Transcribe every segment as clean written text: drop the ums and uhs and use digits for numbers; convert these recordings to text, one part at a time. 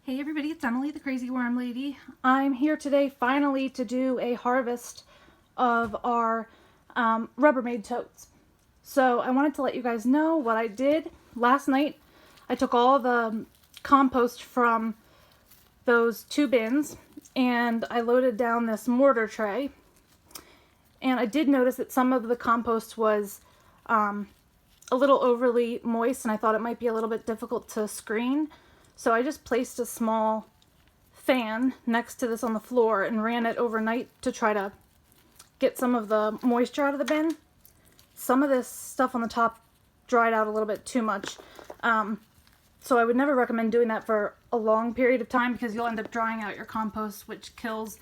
Hey everybody, it's Emily, the Crazy Worm Lady. I'm here today finally to do a harvest of our Rubbermaid totes. So I wanted to let you guys know what I did last night. I took all the compost from those 2 bins and I loaded down this mortar tray. And I did notice that some of the compost was a little overly moist and I thought it might be a little bit difficult to screen. So I just placed a small fan next to this on the floor and ran it overnight to try to get some of the moisture out of the bin. Some of this stuff on the top dried out a little bit too much. So I would never recommend doing that for a long period of time because you'll end up drying out your compost, which kills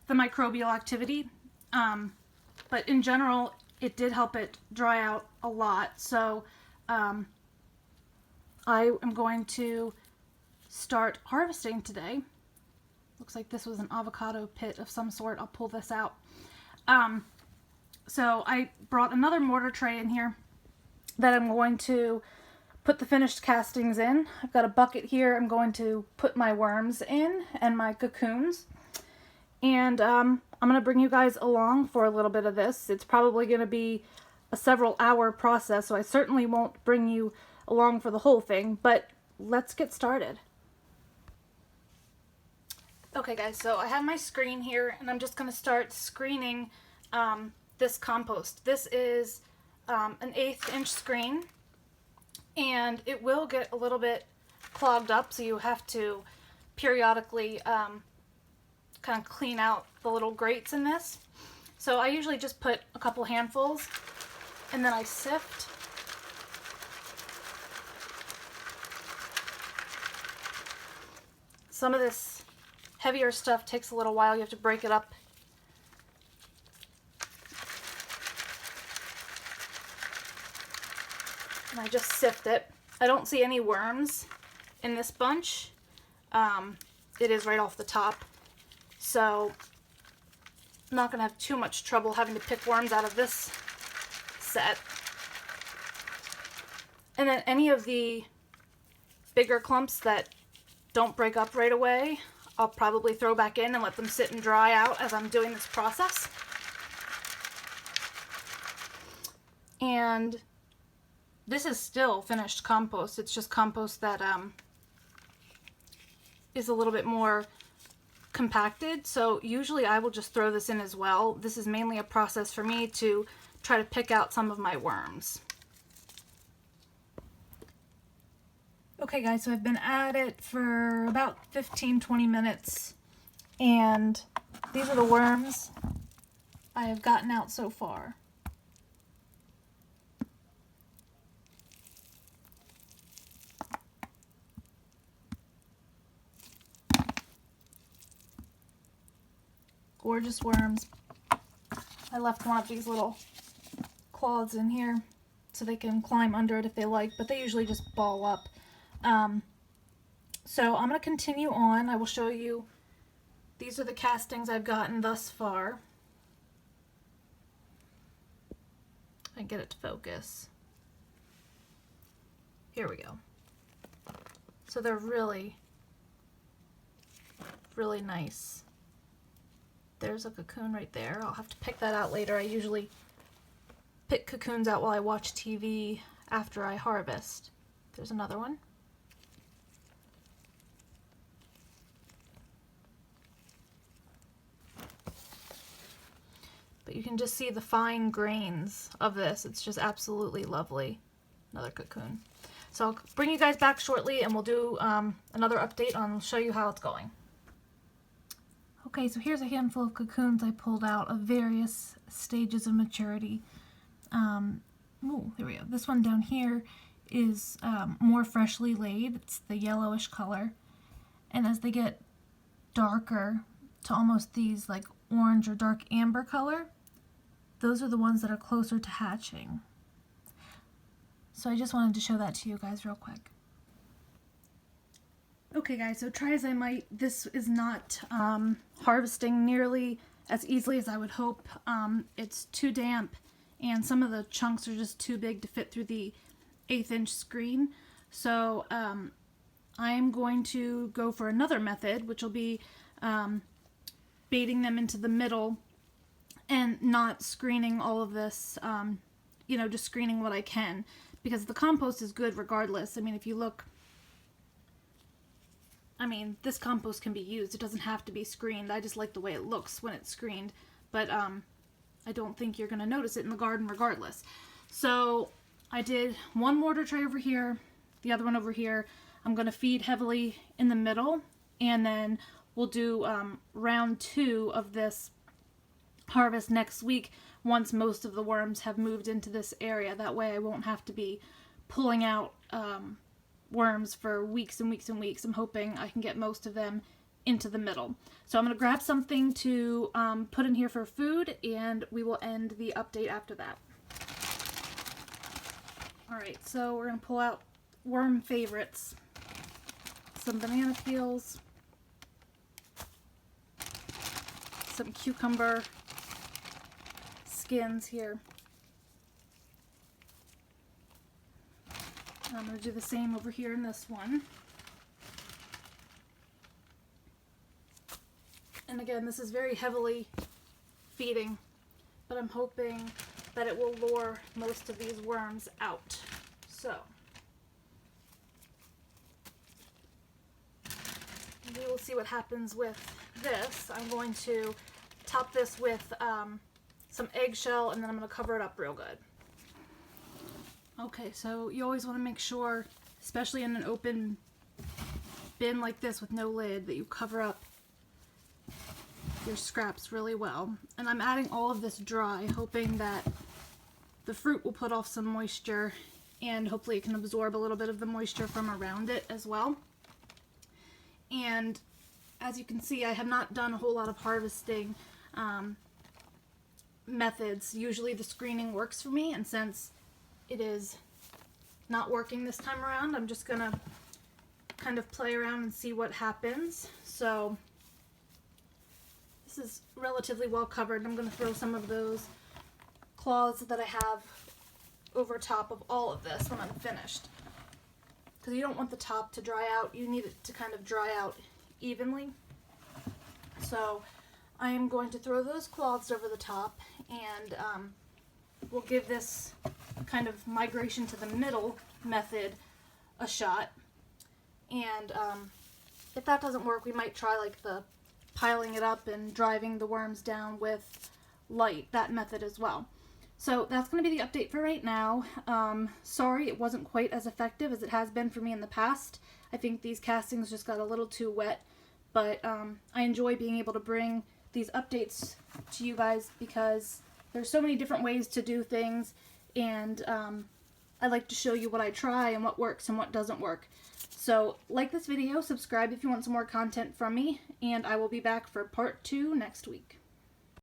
the microbial activity. But in general, it did help it dry out a lot. So I am going to start harvesting today. Looks like this was an avocado pit of some sort. I'll pull this out. So I brought another mortar tray in here that I'm going to put the finished castings in. I've got a bucket here. I'm going to put my worms in and my cocoons. And I'm going to bring you guys along for a little bit of this. It's probably going to be a several-hour process, so I certainly won't bring you along for the whole thing, but let's get started. Okay guys, so I have my screen here and I'm just going to start screening this compost. This is an 1/8 inch screen and it will get a little bit clogged up, so you have to periodically kind of clean out the little grates in this. So I usually just put a couple handfuls and then I sift. Some of this heavier stuff takes a little while. You have to break it up. And I just sift it. I don't see any worms in this bunch. It is right off the top. So I'm not going to have too much trouble having to pick worms out of this set. And then any of the bigger clumps that don't break up right away, I'll probably throw back in and let them sit and dry out as I'm doing this process. And this is still finished compost. It's just compost that is a little bit more compacted. So usually I will just throw this in as well. This is mainly a process for me to try to pick out some of my worms. Okay guys, so I've been at it for about 15-20 minutes and these are the worms I have gotten out so far. Gorgeous worms. I left one of these little cloths in here so they can climb under it if they like, but they usually just ball up. So I'm going to continue on. I will show you, these are the castings I've gotten thus far. If I can get it to focus. Here we go. So they're really, really nice. There's a cocoon right there. I'll have to pick that out later. I usually pick cocoons out while I watch TV after I harvest. There's another one. But you can just see the fine grains of this. It's just absolutely lovely. Another cocoon. So I'll bring you guys back shortly and we'll do another update on, show you how it's going. Okay, so here's a handful of cocoons I pulled out of various stages of maturity. Ooh, there we go. This one down here is more freshly laid. It's the yellowish color. And as they get darker to almost these like orange or dark amber color, those are the ones that are closer to hatching. So I just wanted to show that to you guys real quick. Okay guys, so try as I might, this is not harvesting nearly as easily as I would hope. It's too damp and some of the chunks are just too big to fit through the 1/8 inch screen. So I'm going to go for another method, which will be baiting them into the middle and not screening all of this, you know, just screening what I can, because the compost is good regardless. I mean, if you look, I mean, this compost can be used. It doesn't have to be screened. I just like the way it looks when it's screened, but I don't think you're going to notice it in the garden regardless. So I did one mortar tray over here, the other one over here. I'm going to feed heavily in the middle, and then we'll do round 2 of this harvest next week once most of the worms have moved into this area. That way I won't have to be pulling out worms for weeks and weeks and weeks. I'm hoping I can get most of them into the middle. So I'm going to grab something to put in here for food, and we will end the update after that. Alright, so we're going to pull out worm favorites. Some banana peels, some cucumber skins here. I'm going to do the same over here in this one. And again, this is very heavily feeding, but I'm hoping that it will lure most of these worms out. So we will see what happens with this. I'm going to top this with some eggshell, and then I'm going to cover it up real good. Okay, so you always want to make sure, especially in an open bin like this with no lid, that you cover up your scraps really well. And I'm adding all of this dry, hoping that the fruit will put off some moisture, and hopefully it can absorb a little bit of the moisture from around it as well. And as you can see, I have not done a whole lot of harvesting methods. Usually the screening works for me, and since it is not working this time around, I'm just gonna kind of play around and see what happens. So this is relatively well covered. I'm gonna throw some of those cloths that I have over top of all of this when I'm finished, because you don't want the top to dry out. You need it to kind of dry out evenly. So I am going to throw those cloths over the top, and we'll give this kind of migration to the middle method a shot. And if that doesn't work, we might try like the piling it up and driving the worms down with light, that method as well. So that's going to be the update for right now. Sorry it wasn't quite as effective as it has been for me in the past. I think these castings just got a little too wet, but I enjoy being able to bring these updates to you guys because there's so many different ways to do things, and I like to show you what I try and what works and what doesn't work. So like this video, subscribe if you want some more content from me, and I will be back for part 2 next week.